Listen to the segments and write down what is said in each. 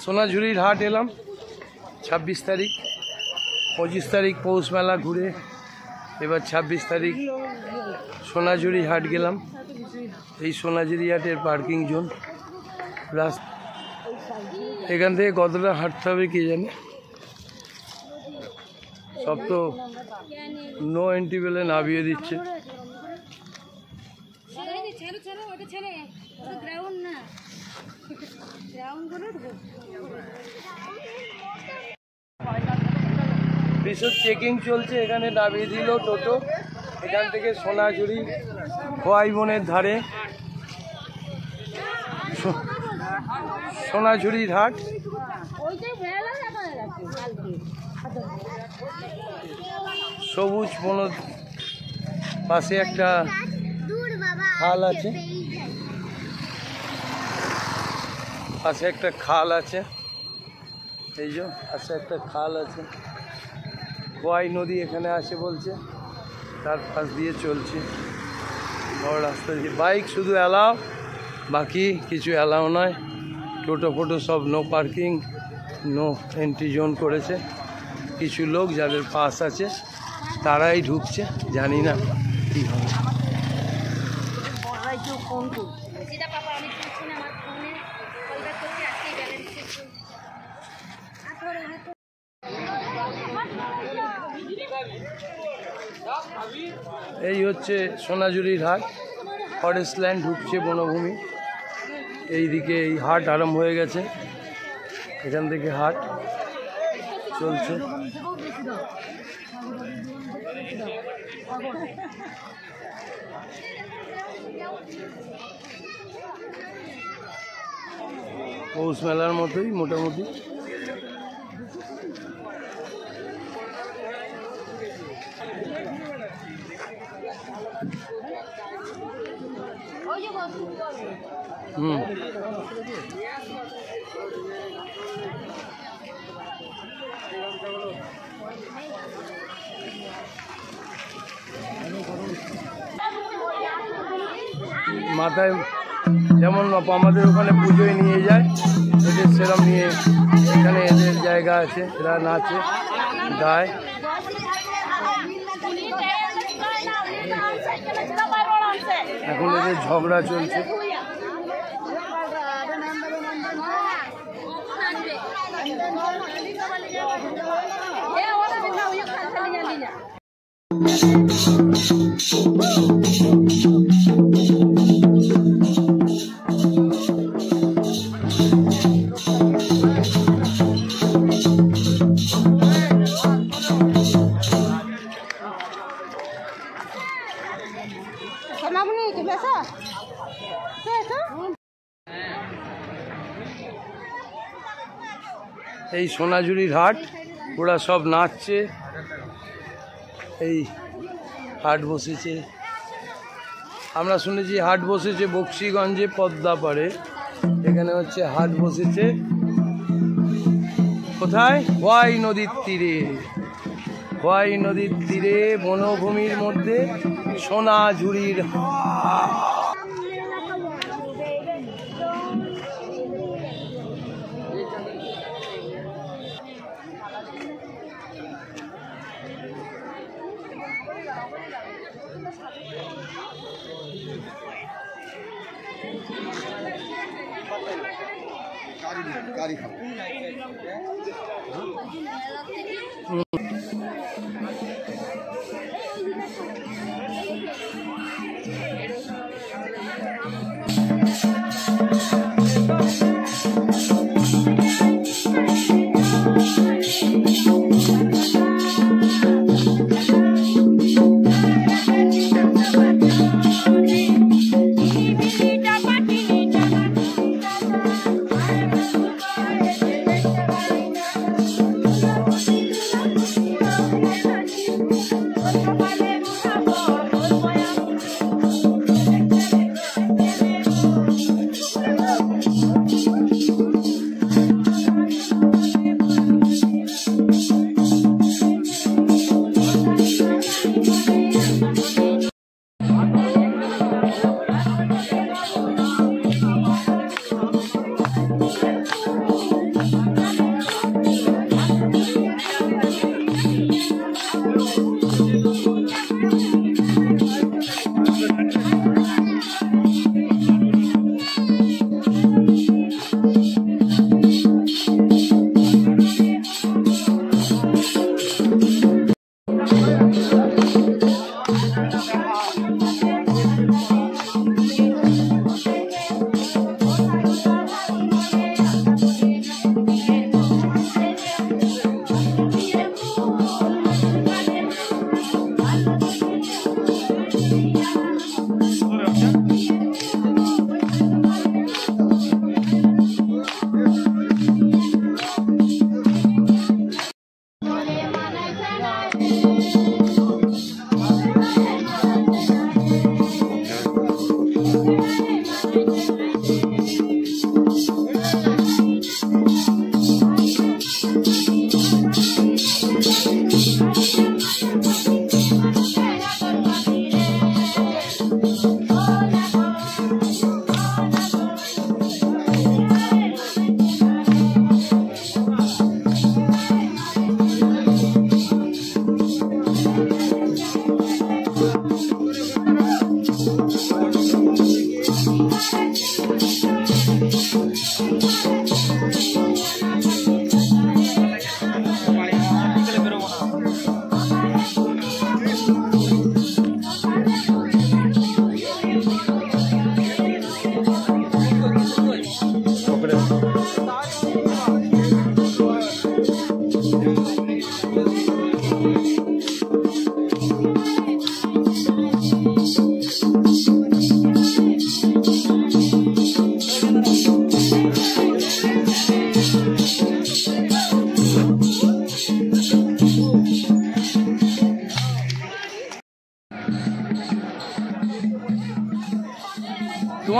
সোনাঝুরির হাট এলাম 26 তারিখ, 25 তারিখ পৌষ মেলা ঘুরে এবার 26 তারিখ সোনাঝুরি হাট গেলাম। এই সোনাঝুরি হাটের পার্কিং জোন, এখান থেকে কতটা হাঁটতে হবে কে জানে। সব তো নো এন্ট্রি বলে নামিয়ে দিচ্ছে। বিশদ চেকিং চলছে, এখানে নামিয়ে দিল টোটো। এখান থেকে সোনাঝুরি খোয়াই বনের ধারে সোনাঝুরির হাট। সবুজ বন, পাশে একটা খাল আছে, পাশে একটা খাল আছে, এই যে পাশে একটা খাল আছে, খোয়াই নদী এখানে আসে বলছে, তার পাশ দিয়ে চলছে বড় রাস্তা দিয়ে। বাইক শুধু অ্যালাও, বাকি কিছু অ্যালাও নয়। টোটো ফোটো সব no parking, no entry zone করেছে। কিছু লোক যাদের পাস আছে তারাই ঢুকছে, জানি না কী হবে। এই হচ্ছে সোনাঝুরির হাট, ফরেস্ট ল্যান্ড ঢুকছে বনভূমি। এইদিকে এই হাট আরম্ভ হয়ে গেছে, এখান থেকে হাট চলছে। পৌষ মেলার মতোই মোটামুটি। মাথায় যেমন আমাদের ওখানে পুজোয় নিয়ে যায়, এদের সেরকম নিয়ে এখানে এদের জায়গা আছে, এরা নাচে গায়। এখন এদের ঝগড়া চলছে। এই সোনাঝুরির হাট, ওরা সব নাচছে। এই হাট বসেছে, আমরা শুনেছি হাট বসেছে বক্সিগঞ্জে পদ্মা পাড়ে, এখানে হচ্ছে হাট বসেছে কোথায়? খোয়াই নদীর তীরে। খোয়াই নদীর তীরে বনভূমির মধ্যে সোনাঝুরির হাট। গাড়ি খাও।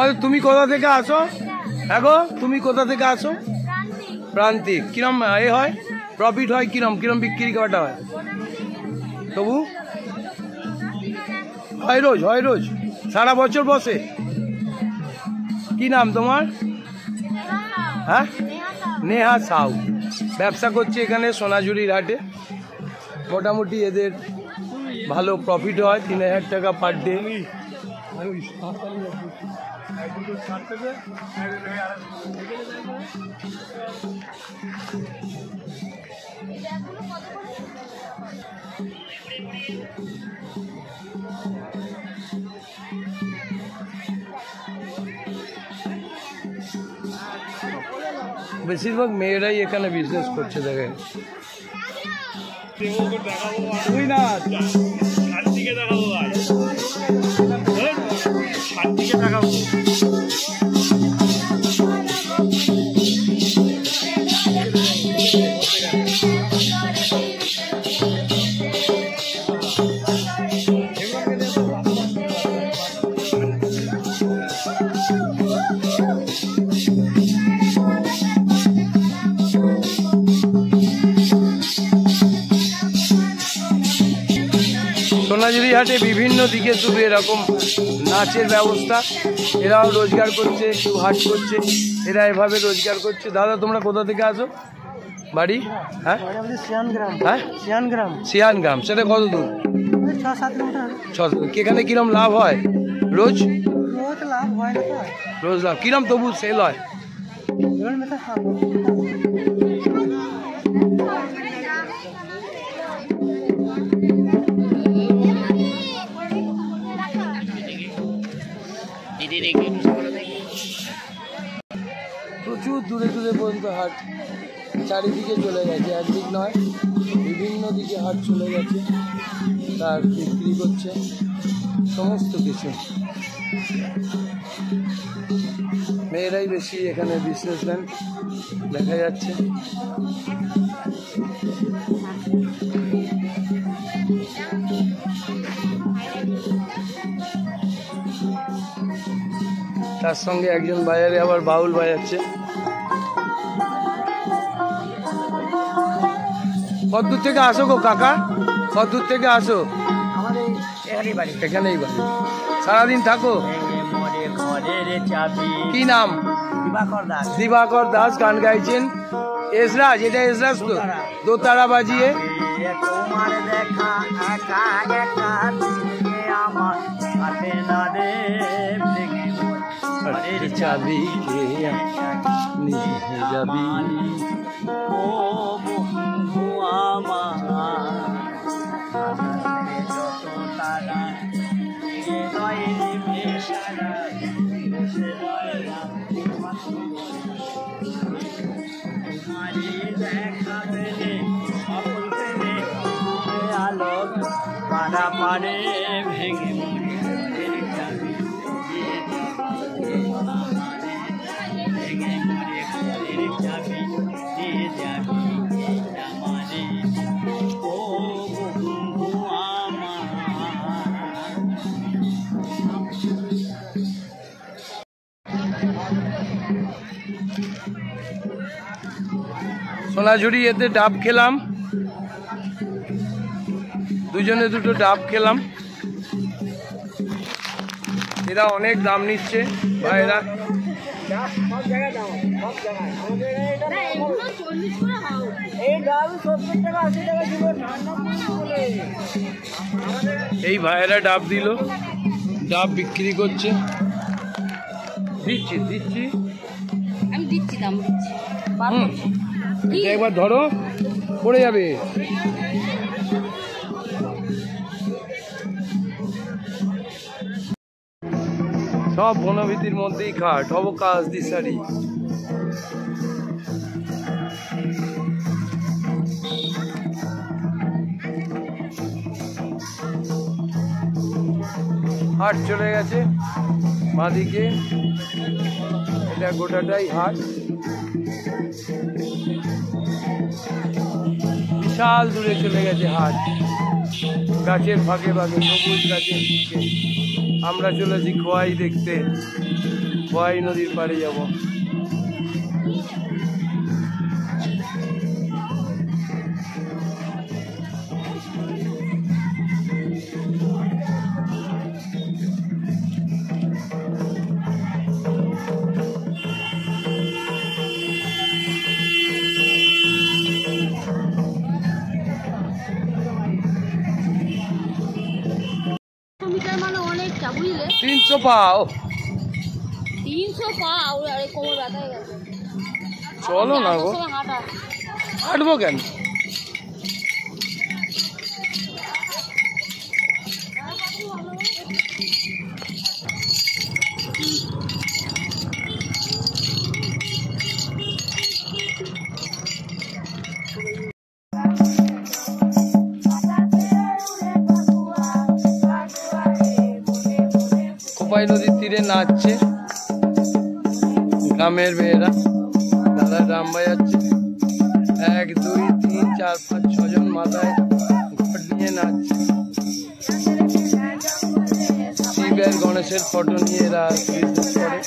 তোমাদের তুমি কোথা থেকে আসো? এগো তুমি কোথা থেকে আসো? প্রান্তিক। কিরম এ হয়, প্রফিট হয় কিরম কিরম বিক্রি করাটা হয়? তবু হয় রোজ, হয় রোজ, সারা বছর বসে? কি নাম তোমার? হ্যাঁ, নেহা সাউ। ব্যবসা করছে এখানে সোনাঝুরির হাটে। মোটামুটি এদের ভালো প্রফিট হয়, 3000 টাকা পার ডে। বেশিরভাগ মেয়েরাই এখানে বিজনেস করছে দেখেন। সোনাঝুরি হাটে বিভিন্ন দিকে শুধু এরকম নাচের ব্যবস্থা। এরাও রোজগার করছে, কেউ হাট করছে, এরা এভাবে রোজগার করছে। দাদা তোমরা কোথা থেকে আসো? বাড়ি? হ্যাঁ, হ্যাঁ, সিয়ানগ্রাম। সেটা কত দূর? 6-7 কিলোমিটার। 6। এখানে কিরম লাভ হয় রোজ? রোজ লাভ হয় না, রোজ লাভ কিরম তবু সেল হয়? প্রচুর দূরে দূরে পর্যন্ত হাট, চারিদিকে চলে গেছে, একদিক নয় বিভিন্ন দিকে হাট চলে গেছে। তার বিক্রি করছে সমস্ত কিছু। মেয়েরাই বেশি এখানে বিজনেসম্যান দেখা যাচ্ছে। তার সঙ্গে একজন বাজারে আবার বাউল বাজাচ্ছে। কতদূর থেকে আসো গো কাকা? কতদূর থেকে আসো? এখানেই বাড়ি। সারাদিন থাকো? কি নাম? দিবাকর দাস। গান গাইছেন এসরাজ, এটা এসরাজ তো দোতারা বাজিয়ে। চাবি কে নিয়ে যাবি ও বন্ধু আমার, আলোক পাড়া পাড়ে ভেঙে সোনাঝুরি এতে ডাব খেলাম, দুজনে দুটো ডাব খেলাম। এরা অনেক দাম নিচ্ছে ভাইরা। এই ভাইরা ডাব দিল, ডাব বিক্রি করছে। দিচ্ছি দিচ্ছি আমি দিচ্ছি, দাম দিচ্ছি। একবার ধরো, পড়ে যাবে। সব বনভীতির মধ্যেই খাট, অবকাশ দিশারি। হাট চলে গেছে বাঁদিকে, এটা গোটাটাই হাট। বিশাল দূরে চলে গেছে হাট, গাছের ফাঁকে ফাঁকে, সবুজ গাছের দিকে। আমরা চলেছি খোয়াই দেখতে। খোয়াই নদীর পাড়ে যাব। মিটার মানে অনেকটা বুঝলে, 300 পাও। 300 পা আর কোমর ব্যথা হয়ে গেছে। চলো না গো, হাঁটা হাঁটবো কেন? খোয়াই নদীর তীরে নাচছে গ্রামের মেয়েরা, দাদা ড্রাম বাজাচ্ছে। 1 2 3 4 5 6 জন মাথায় ঘট নিয়ে নাচছে। শিব আর গণেশের ফটো নিয়ে এরা বিজনেস করে।